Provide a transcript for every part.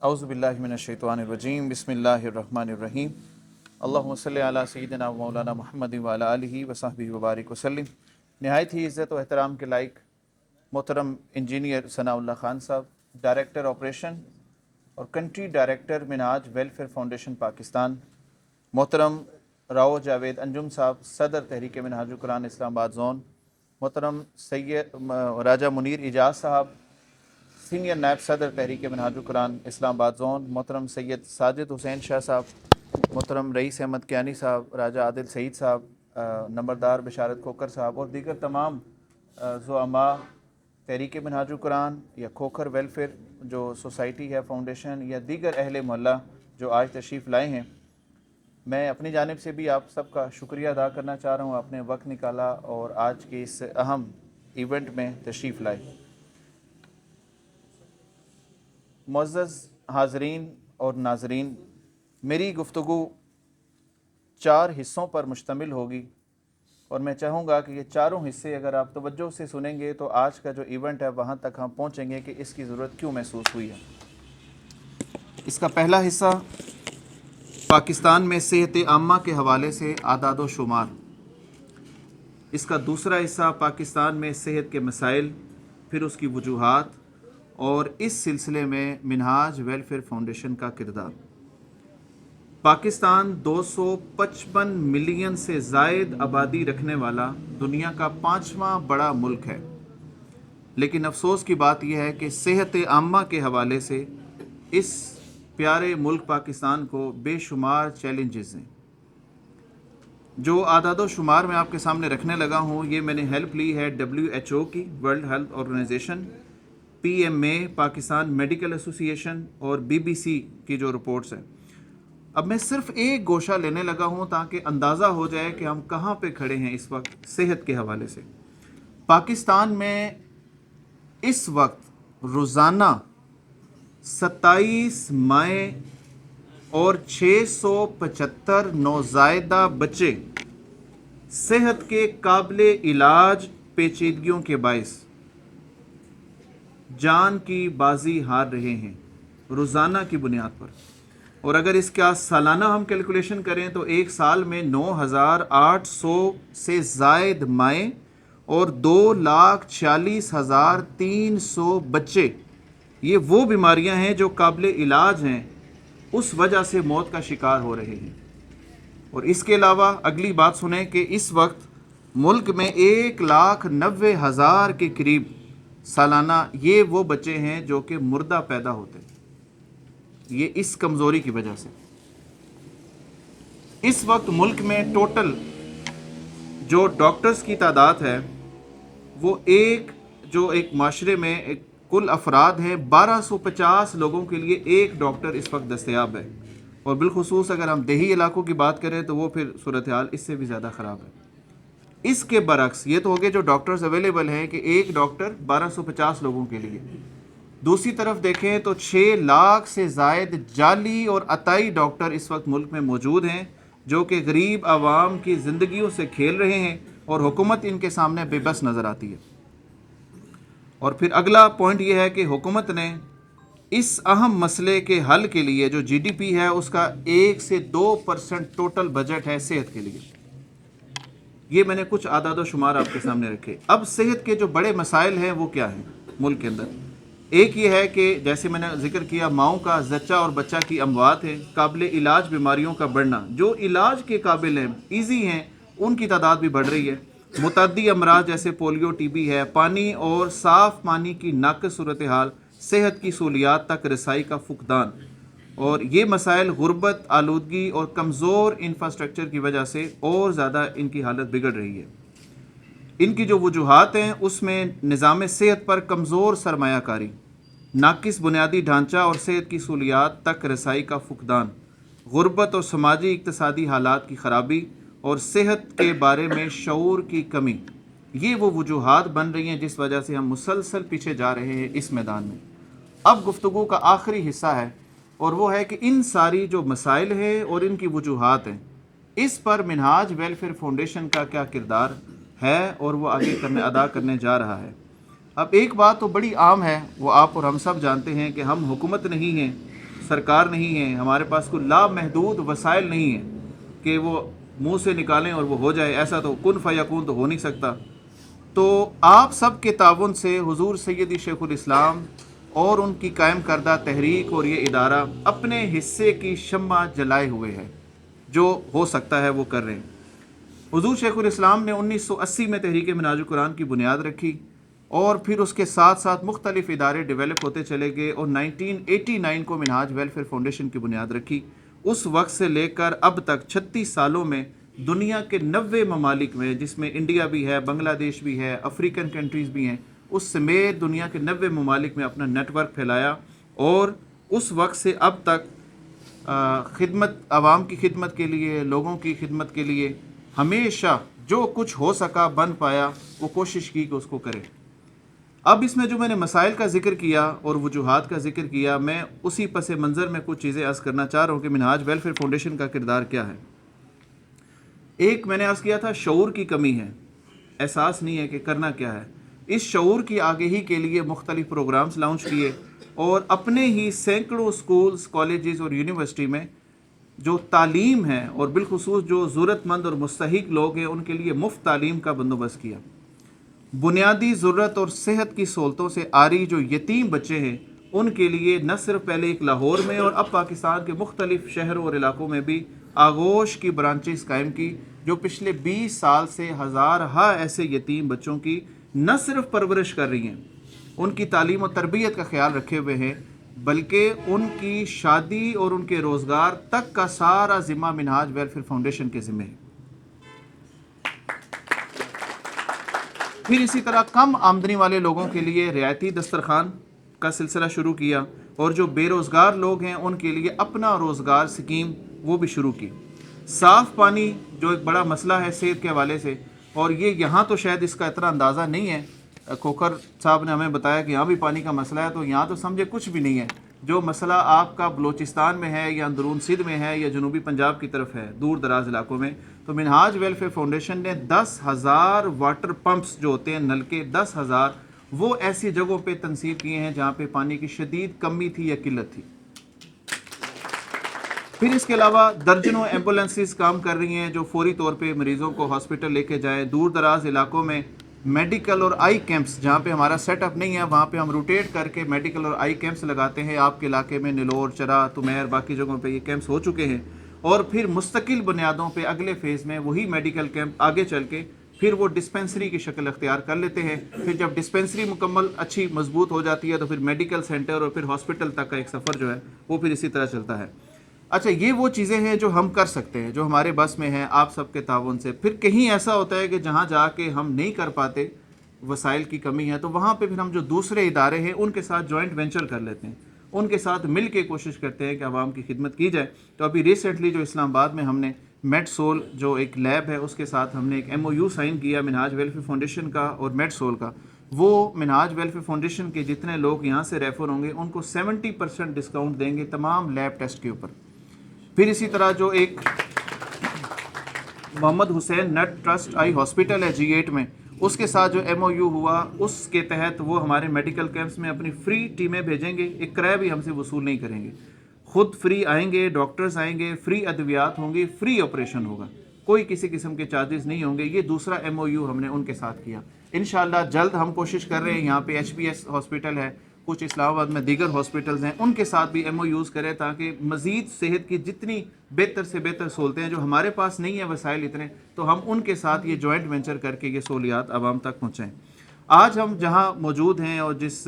اعوذ باللہ من الشیطان الرجیم بسم اللہ الرحمن الرحیم اللہم صلی علی سیدنا و مولانا محمد وعلی آلہ وصحبہ وبارک وسلم۔ نہایت ہی عزت و احترام کے لائق محترم انجینئر ثناء اللہ خان صاحب، ڈائریکٹر آپریشن اور کنٹری ڈائریکٹر منہاج ویلفیئر فاؤنڈیشن پاکستان، محترم راؤ جاوید انجم صاحب، صدر تحریک منہاج القرآن اسلام آباد زون، محترم سید راجہ منیر اعجاز صاحب، سینئر نائب صدر تحریک منہاج القرآن اسلام آباد زون، محترم سید ساجد حسین شاہ صاحب، محترم رئیس احمد کیانی صاحب، راجہ عادل سعید صاحب، نمبردار بشارت کھوکھر صاحب اور دیگر تمام زعماء تحریک منہاج القرآن یا کھوکھر ویلفیئر جو سوسائٹی ہے، فاؤنڈیشن یا دیگر اہل محلہ جو آج تشریف لائے ہیں، میں اپنی جانب سے بھی آپ سب کا شکریہ ادا کرنا چاہ رہا ہوں۔ آپ نے وقت نکالا اور آج کے اس اہم ایونٹ میں تشریف لائے۔ معزز حاضرین اور ناظرین، میری گفتگو 4 حصوں پر مشتمل ہوگی اور میں چاہوں گا کہ یہ چاروں حصے اگر آپ توجہ سے سنیں گے تو آج کا جو ایونٹ ہے وہاں تک ہم پہنچیں گے کہ اس کی ضرورت کیوں محسوس ہوئی ہے۔ اس کا پہلا حصہ پاکستان میں صحت عامہ کے حوالے سے اعداد و شمار، اس کا دوسرا حصہ پاکستان میں صحت کے مسائل، پھر اس کی وجوہات اور اس سلسلے میں منہاج ویلفیئر فاؤنڈیشن کا کردار۔ پاکستان 255 ملین سے زائد آبادی رکھنے والا دنیا کا 5واں بڑا ملک ہے، لیکن افسوس کی بات یہ ہے کہ صحت عامہ کے حوالے سے اس پیارے ملک پاکستان کو بے شمار چیلنجز ہیں۔ جو اعداد و شمار میں آپ کے سامنے رکھنے لگا ہوں، یہ میں نے ہیلپ لی ہے WHO کی، world health organization, PMA Pakistan medical association اور BBC کی جو رپورٹس ہیں۔ اب میں صرف ایک گوشہ لینے لگا ہوں تاکہ اندازہ ہو جائے کہ ہم کہاں پہ کھڑے ہیں اس وقت صحت کے حوالے سے۔ پاکستان میں اس وقت روزانہ 27 مائیں اور 675 نوزائیدہ بچے صحت کے قابل علاج پیچیدگیوں کے باعث جان کی بازی ہار رہے ہیں روزانہ کی بنیاد پر، اور اگر اس کا سالانہ ہم کیلکولیشن کریں تو ایک سال میں 9,800 سے زائد مائیں اور 2,46,300 بچے، یہ وہ بیماریاں ہیں جو قابل علاج ہیں، اس وجہ سے موت کا شکار ہو رہے ہیں۔ اور اس کے علاوہ اگلی بات سنیں کہ اس وقت ملک میں 1,90,000 کے قریب سالانہ یہ وہ بچے ہیں جو کہ مردہ پیدا ہوتے ہیں، یہ اس کمزوری کی وجہ سے۔ اس وقت ملک میں ٹوٹل جو ڈاکٹرز کی تعداد ہے وہ ایک معاشرے میں کل افراد ہیں 1250 لوگوں کے لیے ایک ڈاکٹر اس وقت دستیاب ہے، اور بالخصوص اگر ہم دیہی علاقوں کی بات کریں تو وہ پھر صورتحال اس سے بھی زیادہ خراب ہے۔ اس کے برعکس یہ تو ہو گئے جو ڈاکٹرز اویلیبل ہیں کہ ایک ڈاکٹر 1250 لوگوں کے لیے۔ دوسری طرف دیکھیں تو 6 لاکھ سے زائد جعلی اور عطائی ڈاکٹر اس وقت ملک میں موجود ہیں جو کہ غریب عوام کی زندگیوں سے کھیل رہے ہیں، اور حکومت ان کے سامنے بے بس نظر آتی ہے۔ اور پھر اگلا پوائنٹ یہ ہے کہ حکومت نے اس اہم مسئلے کے حل کے لیے جو GDP ہے اس کا 1 سے 2% ٹوٹل بجٹ ہے صحت کے لیے۔ یہ میں نے کچھ اعداد و شمار آپ کے سامنے رکھے۔ اب صحت کے جو بڑے مسائل ہیں وہ کیا ہیں ملک کے اندر؟ ایک یہ ہے کہ جیسے میں نے ذکر کیا، ماؤں کا زچہ اور بچہ کی اموات ہے، قابل علاج بیماریوں کا بڑھنا، جو علاج کے قابل ہیں، ایزی ہیں، ان کی تعداد بھی بڑھ رہی ہے۔ متعدی امراض جیسے پولیو، TB ہے، پانی اور صاف پانی کی ناقص صورتحال، صحت کی سہولیات تک رسائی کا فقدان، اور یہ مسائل غربت، آلودگی اور کمزور انفراسٹرکچر کی وجہ سے اور زیادہ ان کی حالت بگڑ رہی ہے۔ ان کی جو وجوہات ہیں اس میں نظام صحت پر کمزور سرمایہ کاری، ناقص بنیادی ڈھانچہ اور صحت کی سہولیات تک رسائی کا فقدان، غربت اور سماجی اقتصادی حالات کی خرابی اور صحت کے بارے میں شعور کی کمی، یہ وہ وجوہات بن رہی ہیں جس وجہ سے ہم مسلسل پیچھے جا رہے ہیں اس میدان میں۔ اب گفتگو کا آخری حصہ ہے اور وہ ہے کہ ان ساری جو مسائل ہیں اور ان کی وجوہات ہیں، اس پر منہاج ویلفیئر فاؤنڈیشن کا کیا کردار ہے اور وہ آگے ادا کرنے جا رہا ہے۔ اب ایک بات تو بڑی عام ہے، وہ آپ اور ہم سب جانتے ہیں کہ ہم حکومت نہیں ہیں، سرکار نہیں ہے, ہمارے پاس کوئی لامحدود وسائل نہیں ہیں کہ وہ منہ سے نکالیں اور وہ ہو جائے. ایسا تو کن فیکون تو ہو نہیں سکتا. تو آپ سب کے تعاون سے حضور سیدی شیخ الاسلام اور ان کی قائم کردہ تحریک اور یہ ادارہ اپنے حصے کی شمع جلائے ہوئے ہے, جو ہو سکتا ہے وہ کر رہے ہیں. حضور شیخ الاسلام نے 1980 میں تحریک منہاج القرآن کی بنیاد رکھی, اور پھر اس کے ساتھ ساتھ مختلف ادارے ڈیولپ ہوتے چلے گئے, اور 1989 کو منہاج ویلفیئر فاؤنڈیشن کی بنیاد رکھی. اس وقت سے لے کر اب تک 36 سالوں میں دنیا کے 90 ممالک میں, جس میں انڈیا بھی ہے, بنگلہ دیش بھی ہے, افریقن کنٹریز بھی ہیں, اس سمیت دنیا کے 90 ممالک میں اپنا نیٹ ورک پھیلایا, اور اس وقت سے اب تک خدمت, عوام کی خدمت کے لیے, لوگوں کی خدمت کے لیے ہمیشہ جو کچھ ہو سکا بن پایا, وہ کوشش کی کہ اس کو کرے. اب اس میں جو میں نے مسائل کا ذکر کیا اور وجوہات کا ذکر کیا, میں اسی پس منظر میں کچھ چیزیں عرض کرنا چاہ رہا ہوں کہ منہاج ویلفیئر فاؤنڈیشن کا کردار کیا ہے. ایک میں نے عرض کیا تھا, شعور کی کمی ہے, احساس نہیں ہے کہ کرنا کیا ہے. اس شعور کی آگہی کے لیے مختلف پروگرامز لانچ کیے, اور اپنے ہی سینکڑوں سکولز, کالجز اور یونیورسٹی میں جو تعلیم ہے, اور بالخصوص جو ضرورت مند اور مستحق لوگ ہیں, ان کے لیے مفت تعلیم کا بندوبست کیا. بنیادی ضرورت اور صحت کی سہولتوں سے عاری جو یتیم بچے ہیں, ان کے لیے نہ صرف پہلے ایک لاہور میں اور اب پاکستان کے مختلف شہروں اور علاقوں میں بھی آغوش کی برانچز قائم کی, جو پچھلے 20 سال سے ہزارہا ایسے یتیم بچوں کی نہ صرف پرورش کر رہی ہیں, ان کی تعلیم و تربیت کا خیال رکھے ہوئے ہیں, بلکہ ان کی شادی اور ان کے روزگار تک کا سارا ذمہ منہاج ویلفیئر فاؤنڈیشن کے ذمہ ہے. پھر اسی طرح کم آمدنی والے لوگوں کے لیے رعایتی دسترخوان کا سلسلہ شروع کیا, اور جو بے روزگار لوگ ہیں ان کے لیے اپنا روزگار سکیم وہ بھی شروع کی. صاف پانی جو ایک بڑا مسئلہ ہے صحت کے حوالے سے, اور یہ یہاں تو شاید اس کا اتنا اندازہ نہیں ہے, کھوکھر صاحب نے ہمیں بتایا کہ یہاں بھی پانی کا مسئلہ ہے, تو یہاں تو سمجھے کچھ بھی نہیں ہے. جو مسئلہ آپ کا بلوچستان میں ہے, یا اندرون سندھ میں ہے, یا جنوبی پنجاب کی طرف ہے, دور دراز علاقوں میں, تو منہاج ویلفیئر فاؤنڈیشن نے 10,000 واٹر پمپس جو ہوتے ہیں, نلکے 10,000, وہ ایسی جگہوں پہ تنصیب کیے ہیں جہاں پہ پانی کی شدید کمی تھی یا قلت تھی. پھر اس کے علاوہ درجنوں ایمبولینسز کام کر رہی ہیں جو فوری طور پہ مریضوں کو ہاسپٹل لے کے جائیں. دور دراز علاقوں میں میڈیکل اور آئی کیمپس, جہاں پہ ہمارا سیٹ اپ نہیں ہے, وہاں پہ ہم روٹیٹ کر کے میڈیکل اور آئی کیمپس لگاتے ہیں. آپ کے علاقے میں نلور, چرا, تمیر, باقی جگہوں پہ یہ کیمپس ہو چکے ہیں, اور پھر مستقل بنیادوں پہ اگلے فیز میں وہی میڈیکل کیمپ آگے چل کے پھر وہ ڈسپینسری کی شکل اختیار کر لیتے ہیں. پھر جب ڈسپینسری مکمل اچھی مضبوط ہو جاتی ہے تو پھر میڈیکل سینٹر اور پھر ہاسپٹل تک کا ایک سفر جو ہے وہ پھر اسی طرح چلتا ہے. اچھا, یہ وہ چیزیں ہیں جو ہم کر سکتے ہیں, جو ہمارے بس میں ہیں آپ سب کے تعاون سے. پھر کہیں ایسا ہوتا ہے کہ جہاں جا کے ہم نہیں کر پاتے, وسائل کی کمی ہے, تو وہاں پہ پھر ہم جو دوسرے ادارے ہیں ان کے ساتھ جوائنٹ وینچر کر لیتے ہیں, ان کے ساتھ مل کے کوشش کرتے ہیں کہ عوام کی خدمت کی جائے. تو ابھی ریسنٹلی جو اسلام آباد میں ہم نے میڈ سول جو ایک لیب ہے, اس کے ساتھ ہم نے ایک MOU سائن کیا منہاج ویلفیئر فاؤنڈیشن کا اور میڈ سول کا. وہ منہاج ویلفیئر فاؤنڈیشن کے جتنے لوگ یہاں سے ریفر ہوں گے ان کو 70% ڈسکاؤنٹ دیں گے تمام لیب ٹیسٹ کے اوپر. پھر اسی طرح جو ایک محمد حسین نٹ ٹرسٹ آئی ہاسپٹل ہے G8 میں, اس کے ساتھ جو MOU ہوا, اس کے تحت وہ ہمارے میڈیکل کیمپس میں اپنی فری ٹیمیں بھیجیں گے, ایک کرایہ بھی ہم سے وصول نہیں کریں گے, خود فری آئیں گے, ڈاکٹرز آئیں گے, فری ادویات ہوں گی, فری آپریشن ہوگا, کوئی کسی قسم کے چارجز نہیں ہوں گے. یہ دوسرا MOU ہم نے ان کے ساتھ کیا. انشاءاللہ جلد ہم کوشش کر رہے ہیں, یہاں پہ HBS ہاسپٹل ہے, کچھ اسلام آباد میں دیگر ہاسپٹلز ہیں, ان کے ساتھ بھی MOUs کریں تاکہ مزید صحت کی جتنی بہتر سے بہتر سہولتیں ہیں جو ہمارے پاس نہیں ہیں وسائل اتنے, تو ہم ان کے ساتھ یہ جوائنٹ وینچر کر کے یہ سہولیات عوام تک پہنچائیں. آج ہم جہاں موجود ہیں اور جس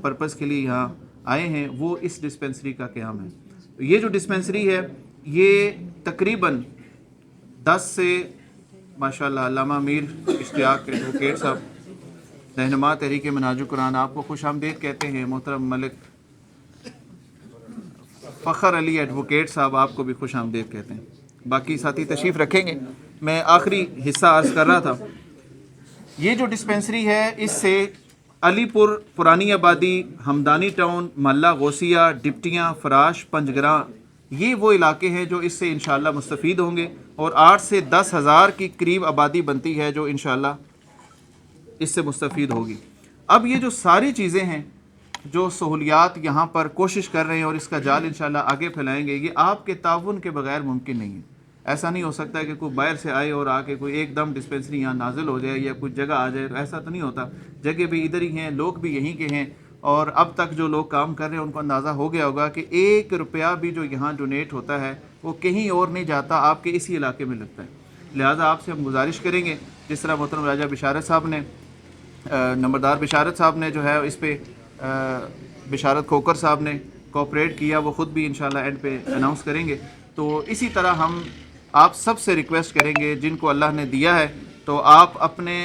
پرپس کے لیے یہاں آئے ہیں وہ اس ڈسپینسری کا قیام ہے. یہ جو ڈسپینسری ہے یہ تقریباً 10 سے ماشاءاللہ علامہ میر اشتیاق ایڈوکیٹ صاحب رہنما تحریک منہاج القرآن, آپ کو خوش آمدید کہتے ہیں. محترم ملک فخر علی ایڈوکیٹ صاحب آپ کو بھی خوش آمدید کہتے ہیں. باقی ساتھی تشریف رکھیں گے. میں آخری حصہ عرض کر رہا تھا, یہ جو ڈسپینسری ہے اس سے علی پور, پرانی آبادی, ہمدانی ٹاؤن, محلہ غوثیہ, ڈپٹیاں, فراش, پنجگراں, یہ وہ علاقے ہیں جو اس سے انشاءاللہ مستفید ہوں گے, اور 8 سے 10 ہزار کی قریب آبادی بنتی ہے جو انشاءاللہ اس سے مستفید ہوگی. اب یہ جو ساری چیزیں ہیں جو سہولیات یہاں پر کوشش کر رہے ہیں اور اس کا جال انشاءاللہ آگے پھیلائیں گے، یہ آپ کے تعاون کے بغیر ممکن نہیں ہے۔ ایسا نہیں ہو سکتا کہ کوئی باہر سے آئے اور آ کے کوئی ایک دم ڈسپینسری یہاں نازل ہو جائے یا کوئی جگہ آ جائے، ایسا تو نہیں ہوتا۔ جگہ بھی ادھر ہی ہیں، لوگ بھی یہیں کے ہیں، اور اب تک جو لوگ کام کر رہے ہیں ان کو اندازہ ہو گیا ہوگا کہ 1 روپیہ بھی جو یہاں ڈونیٹ ہوتا ہے وہ کہیں اور نہیں جاتا، آپ کے اسی علاقے میں لگتا ہے۔ لہٰذا آپ سے ہم گزارش کریں گے، جس طرح محترم راجہ بشارت صاحب نے نمبردار بشارت صاحب نے جو ہے اس پہ بشارت کھوکر صاحب نے کوآپریٹ کیا، وہ خود بھی انشاءاللہ اینڈ پہ اناؤنس کریں گے۔ تو اسی طرح ہم آپ سب سے ریکویسٹ کریں گے، جن کو اللہ نے دیا ہے تو آپ اپنے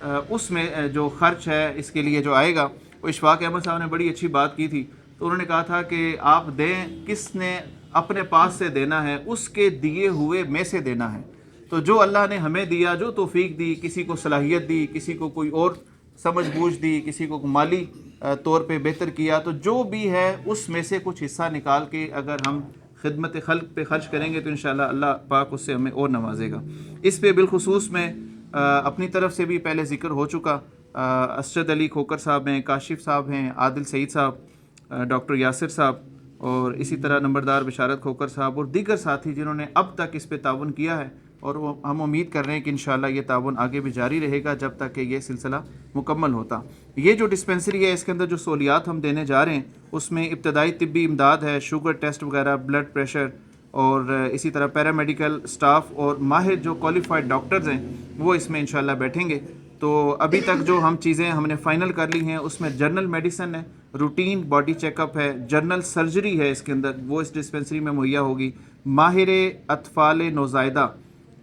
اس میں جو خرچ ہے اس کے لیے جو آئے گا، وہ اشفاق احمد صاحب نے بڑی اچھی بات کی تھی، تو انہوں نے کہا تھا کہ آپ دیں، کس نے اپنے پاس سے دینا ہے، اس کے دیے ہوئے میں سے دینا ہے۔ تو جو اللہ نے ہمیں دیا، جو توفیق دی، کسی کو صلاحیت دی، کسی کو کوئی اور سمجھ بوجھ دی، کسی کو مالی طور پہ بہتر کیا، تو جو بھی ہے اس میں سے کچھ حصہ نکال کے اگر ہم خدمت خلق پہ خرچ کریں گے تو انشاءاللہ اللہ پاک اس سے ہمیں اور نوازے گا۔ اس پہ بالخصوص میں اپنی طرف سے بھی پہلے ذکر ہو چکا، اسجد علی کھوکر صاحب ہیں، کاشف صاحب ہیں، عادل سعید صاحب، ڈاکٹر یاسر صاحب، اور اسی طرح نمبردار بشارت کھوکر صاحب اور دیگر ساتھی جنہوں نے اب تک اس پہ تعاون کیا ہے، اور وہ ہم امید کر رہے ہیں کہ انشاءاللہ یہ تعاون آگے بھی جاری رہے گا جب تک کہ یہ سلسلہ مکمل ہوتا۔ یہ جو ڈسپینسری ہے، اس کے اندر جو سہولیات ہم دینے جا رہے ہیں، اس میں ابتدائی طبی امداد ہے، شوگر ٹیسٹ وغیرہ، بلڈ پریشر، اور اسی طرح پیرامیڈیکل سٹاف اور ماہر جو کوالیفائڈ ڈاکٹرز ہیں وہ اس میں انشاءاللہ بیٹھیں گے۔ تو ابھی تک جو ہم چیزیں ہم نے فائنل کر لی ہیں، اس میں جنرل میڈیسن ہے، روٹین باڈی چیک اپ ہے، جنرل سرجری ہے، اس کے اندر وہ اس ڈسپینسری میں مہیا ہوگی، ماہر اطفال نوزائیدہ،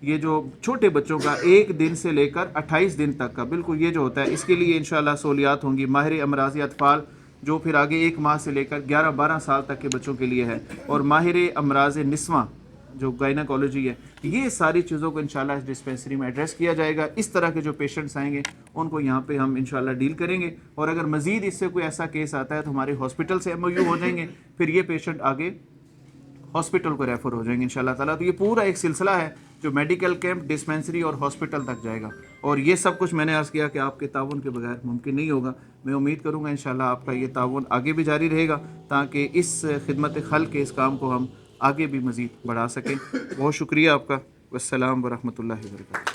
یہ جو چھوٹے بچوں کا 1 دن سے لے کر 28 دن تک کا بالکل یہ جو ہوتا ہے، اس کے لیے انشاءاللہ سہولیات ہوں گی، ماہر امراض اطفال جو پھر آگے 1 ماہ سے لے کر 11-12 سال تک کے بچوں کے لیے ہے، اور ماہر امراض نسواں جو گائناکالوجی ہے، یہ ساری چیزوں کو انشاءاللہ اس ڈسپینسری میں ایڈریس کیا جائے گا۔ اس طرح کے جو پیشنٹس آئیں گے ان کو یہاں پہ ہم انشاءاللہ ڈیل کریں گے، اور اگر مزید اس سے کوئی ایسا کیس آتا ہے تو ہمارے ہاسپٹل سے MOU ہو جائیں گے، پھر یہ پیشنٹ آگے ہاسپٹل کو ریفر ہو جائیں گے انشاءاللہ تعالیٰ۔ تو یہ پورا ایک سلسلہ ہے جو میڈیکل کیمپ، ڈسپینسری اور ہاسپٹل تک جائے گا، اور یہ سب کچھ میں نے عرض کیا کہ آپ کے تعاون کے بغیر ممکن نہیں ہوگا۔ میں امید کروں گا انشاءاللہ آپ کا یہ تعاون آگے بھی جاری رہے گا، تاکہ اس خدمت خلق کے اس کام کو ہم آگے بھی مزید بڑھا سکیں۔ بہت شکریہ آپ کا، والسلام ورحمۃ اللہ وبرکاتہ۔